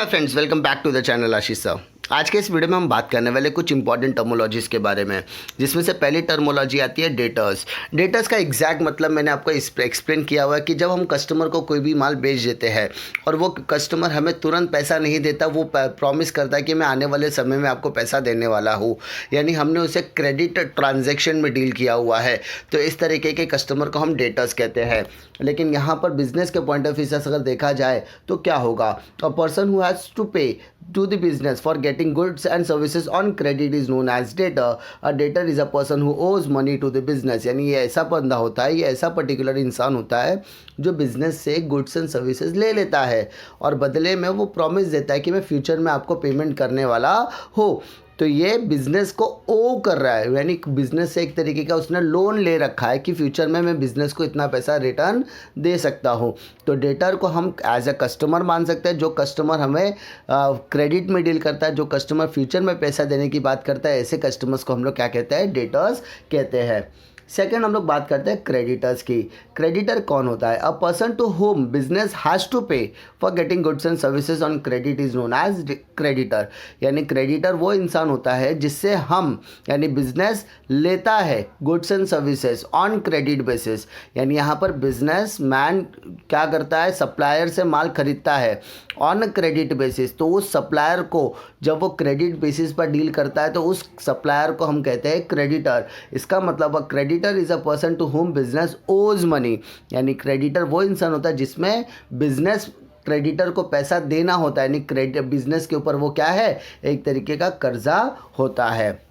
Friends, welcome back to the channel Ashish sir. आज के इस वीडियो में हम बात करने वाले कुछ इंपॉर्टेंट टर्मोलॉजीज के बारे में, जिसमें से पहली टर्मोलॉजी आती है डेटर्स। डेटर्स का एग्जैक्ट मतलब मैंने आपको एक्सप्लेन किया हुआ है कि जब हम कस्टमर को कोई भी माल बेच देते हैं और वो कस्टमर हमें तुरंत पैसा नहीं देता, वो प्रॉमिस करता है कि मैं आने वाले समय में आपको पैसा देने वाला हूँ, यानी हमने उसे क्रेडिट ट्रांजैक्शन में डील किया हुआ है, तो इस तरीके के कस्टमर को हम डेटर्स कहते हैं। लेकिन यहाँ पर बिजनेस के पॉइंट ऑफ व्यू से अगर देखा जाए तो क्या होगा, a person who has to pay to the business for getting goods and services on credit is known as debtor. A debtor is a person who owes money to the business, यानी ये ऐसा बंदा होता है, ये ऐसा particular इंसान होता है जो बिजनेस से गुड्स एंड सर्विसेज ले लेता है और बदले में वो प्रॉमिस देता है कि मैं फ्यूचर में आपको पेमेंट करने वाला हूँ। तो ये बिज़नेस को ओ कर रहा है, यानी बिज़नेस से एक तरीके का उसने लोन ले रखा है कि फ्यूचर में मैं बिज़नेस को इतना पैसा रिटर्न दे सकता हूँ। तो डेटर को हम एज अ कस्टमर मान सकते हैं, जो कस्टमर हमें क्रेडिट में डील करता है, जो कस्टमर फ्यूचर में पैसा देने की बात करता है, ऐसे कस्टमर्स को हम लोग क्या कहते हैं, डेटर्स कहते हैं। सेकेंड हम लोग बात करते हैं क्रेडिटर्स की। क्रेडिटर कौन होता है? A person to whom business has to pay for getting goods and services on credit is known as creditor. यानी क्रेडिटर वो इंसान होता है जिससे हम यानी बिजनेस लेता है goods and services on credit basis. यानी यहाँ पर बिजनेस मैन क्या करता है, सप्लायर से माल खरीदता है ऑन क्रेडिट बेसिस। तो उस सप्लायर को जब वो क्रेडिट बेसिस पर डील करता है तो उस सप्लायर को हम कहते हैं क्रेडिटर। इसका मतलब creditor is a person to whom business owes money. यानी क्रेडिटर वो इंसान होता है जिसमें बिजनेस क्रेडिटर को पैसा देना होता है, यानी क्रेडिट बिजनेस के ऊपर वो क्या है, एक तरीके का कर्जा होता है।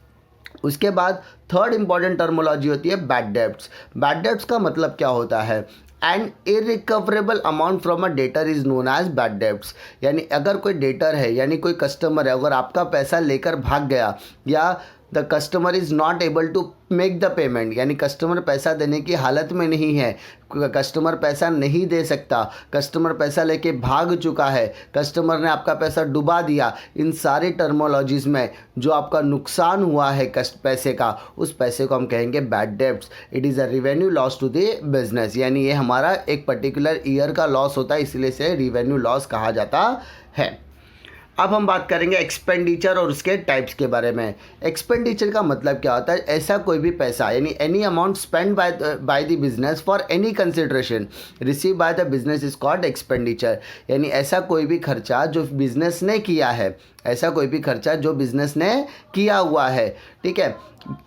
उसके बाद थर्ड इंपॉर्टेंट टर्मोलॉजी होती है बैड डेब्ट्स। बैड डेब्ट्स का मतलब क्या होता है? And irrecoverable amount from a debtor is known as bad debts. यानी अगर कोई डेटर है, यानी कोई कस्टमर है, अगर आपका पैसा लेकर भाग गया या the customer is not able to make the payment, यानी कस्टमर पैसा देने की हालत में नहीं है, कस्टमर पैसा नहीं दे सकता, कस्टमर पैसा लेके भाग चुका है, कस्टमर ने आपका पैसा डुबा दिया, इन सारी टर्मोलॉजीज़ में जो आपका नुकसान हुआ है पैसे का, उस पैसे को हम कहेंगे bad debts. It is a revenue loss to the business, यानी ये हमारा एक पर्टिकुलर ईयर का लॉस होता है, इसलिए से रिवेन्यू लॉस कहा जाता है। अब हम बात करेंगे एक्सपेंडिचर और उसके टाइप्स के बारे में। एक्सपेंडिचर का मतलब क्या होता है? ऐसा कोई भी पैसा, यानी any amount spend by the business for any consideration receive by the business is called expenditure. यानी ऐसा कोई भी खर्चा जो बिजनेस ने किया है, ऐसा कोई भी खर्चा जो बिजनेस ने किया हुआ है, ठीक है,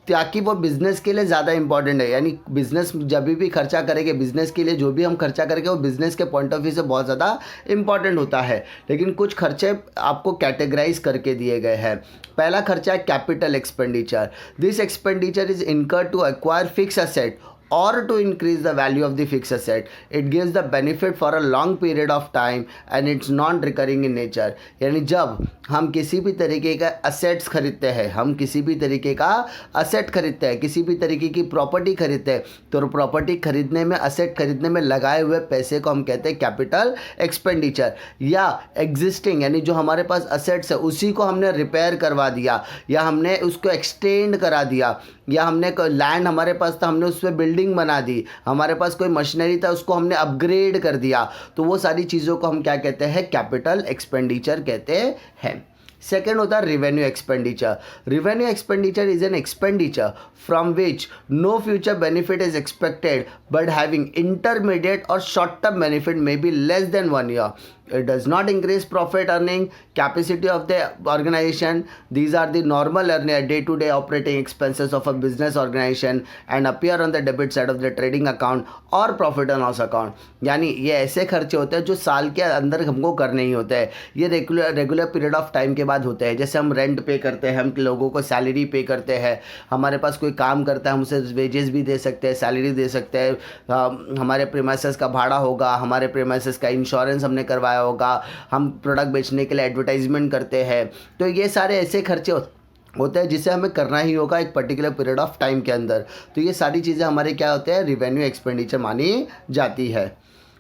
ताकि वो बिज़नेस के लिए ज़्यादा इंपॉर्टेंट है। यानी बिज़नेस जब भी खर्चा करेंगे, बिज़नेस के लिए जो भी हम खर्चा करेंगे वो बिज़नेस के पॉइंट ऑफ व्यू से बहुत ज़्यादा इंपॉर्टेंट होता है। लेकिन कुछ खर्चे आपको कैटेगराइज करके दिए गए हैं। पहला खर्चा है capital expenditure. This expenditure is incurred to acquire fix asset or to increase the value of the fixed asset. It gives the benefit for a long period of time and it's non-recurring in nature. यानी जब हम किसी भी तरीके का assets खरीदते हैं, हम किसी भी तरीके का असेट खरीदते हैं, किसी भी तरीके की प्रॉपर्टी खरीदते हैं, तो प्रॉपर्टी खरीदने में, असेट खरीदने में लगाए हुए पैसे को हम कहते हैं कैपिटल एक्सपेंडिचर। या एग्जिस्टिंग, यानी जो हमारे पास असेट्स है उसी को हमने रिपेयर करवा दिया, या हमने उसको एक्सटेंड करा दिया, या हमने लैंड हमारे पास था, हमने उस पर बिल्डिंग बना दी, हमारे पास कोई मशीनरी था उसको हमने अपग्रेड कर दिया, तो वो सारी चीज़ों को हम क्या कहते हैं, कैपिटल एक्सपेंडिचर कहते हैं। सेकेंड होता है revenue expenditure. Revenue expenditure is an expenditure from which no future benefit is expected but having intermediate और short term benefit may be less than 1 year. It does not increase profit earning capacity of the organization. These are the normal day-to-day operating expenses of a business organization and appear on the debit side of the trading account or profit and loss account. यानी ये ऐसे खर्चे होते हैं जो साल के अंदर हमको करने ही होते हैं, ये रेगुलर पीरियड ऑफ टाइम के बाद होते हैं। जैसे हम रेंट पे करते हैं, हम लोगों को सैलरी पे करते हैं, हमारे पास कोई काम करता है हम उसे वेजेस भी दे सकते हैं, सैलरी दे सकते हैं, हमारे प्रीमाइसेस का भाड़ा होगा, हमारे प्रीमाइसेस का इंश्योरेंस हमने करवाया होगा, हम प्रोडक्ट बेचने के लिए एडवर्टाइजमेंट करते हैं। तो ये सारे ऐसे खर्चे होते हैं जिसे हमें करना ही होगा एक पर्टिकुलर पीरियड ऑफ टाइम के अंदर। तो ये सारी चीज़ें हमारे क्या होते हैं, रिवेन्यू एक्सपेंडिचर मानी जाती है।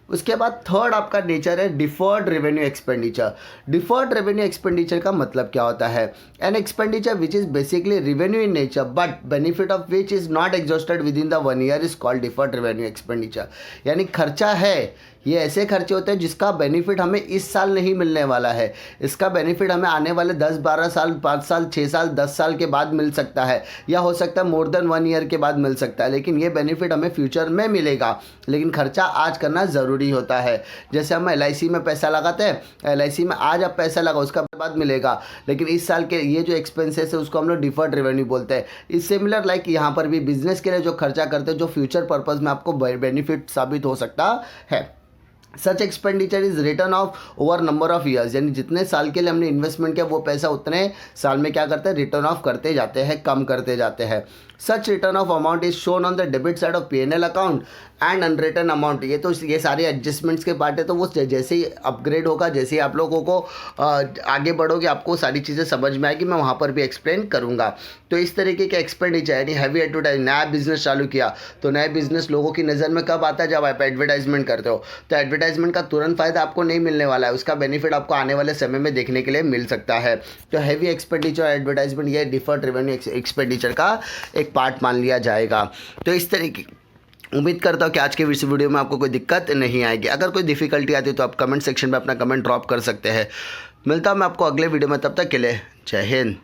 उसके बाद थर्ड आपका नेचर है deferred revenue expenditure. Deferred revenue expenditure का मतलब क्या होता है? An expenditure which is basically revenue in nature but benefit of which is not exhausted with in the 1 year is called deferred revenue expenditure. यानी खर्चा है ये ऐसे खर्चे होते हैं जिसका बेनिफिट हमें इस साल नहीं मिलने वाला है, इसका बेनिफिट हमें आने वाले 10-12 साल, 5 साल, 6 साल, 10 साल के बाद मिल सकता है, या हो सकता है मोर देन 1 ईयर के बाद मिल सकता है, लेकिन ये बेनिफिट हमें फ्यूचर में मिलेगा। लेकिन खर्चा आज करना ज़रूरी होता है। जैसे हम LIC में पैसा लगाते हैं, LIC में आज आप पैसा लगाओ, उसका बाद मिलेगा, लेकिन इस साल के ये जो एक्सपेंसेस है उसको हम लोग डिफर्ड रेवेन्यू बोलते हैं। इस सिमिलर लाइक यहाँ पर भी बिजनेस के लिए जो खर्चा करते हैं, जो फ्यूचर पर्पज़ में आपको बेनिफिट साबित हो सकता है। Such expenditure is return of over number of years, यानी जितने साल के लिए हमने इन्वेस्टमेंट किया वो पैसा उतने साल में क्या करते हैं, रिटर्न ऑफ करते जाते हैं, कम करते जाते हैं। Such return of amount is shown on the debit side of P&L account and unreturned amount. ये सारे एडजस्टमेंट्स के पार्ट है, तो वो जैसे ही अपग्रेड होगा, जैसे ही आप लोगों को आगे बढ़ोगे, आपको सारी चीज़ें समझ में आएगी, मैं वहाँ पर भी एक्सप्लेन करूँगा। तो इस तरीके के एक्सपेंडिचर यानी हैवी एडवर्टाइज, नया बिजनेस चालू किया तो नया बिजनेस लोगों की नज़र में कब आता है, जब आप एडवर्टाइजमेंट करते हो। तो एडवर्टाइजमेंट का तुरंत फ़ायदा आपको नहीं मिलने वाला है, उसका बेनिफिट आपको आने वाले समय में देखने के लिए मिल सकता है। तो हैवी एक्सपेंडिचर एडवर्टाइजमेंट ये डिफर्ड रेवेन्यू एक्सपेंडिचर का एक पार्ट मान लिया जाएगा। तो इस तरीके उम्मीद करता हूँ कि आज के इस वीडियो में आपको कोई दिक्कत नहीं आएगी। अगर कोई डिफ़िकल्टी आती है तो आप कमेंट सेक्शन में अपना कमेंट ड्रॉप कर सकते हैं। मिलता हूँ मैं आपको अगले वीडियो में, तब तक के लिए जय हिंद।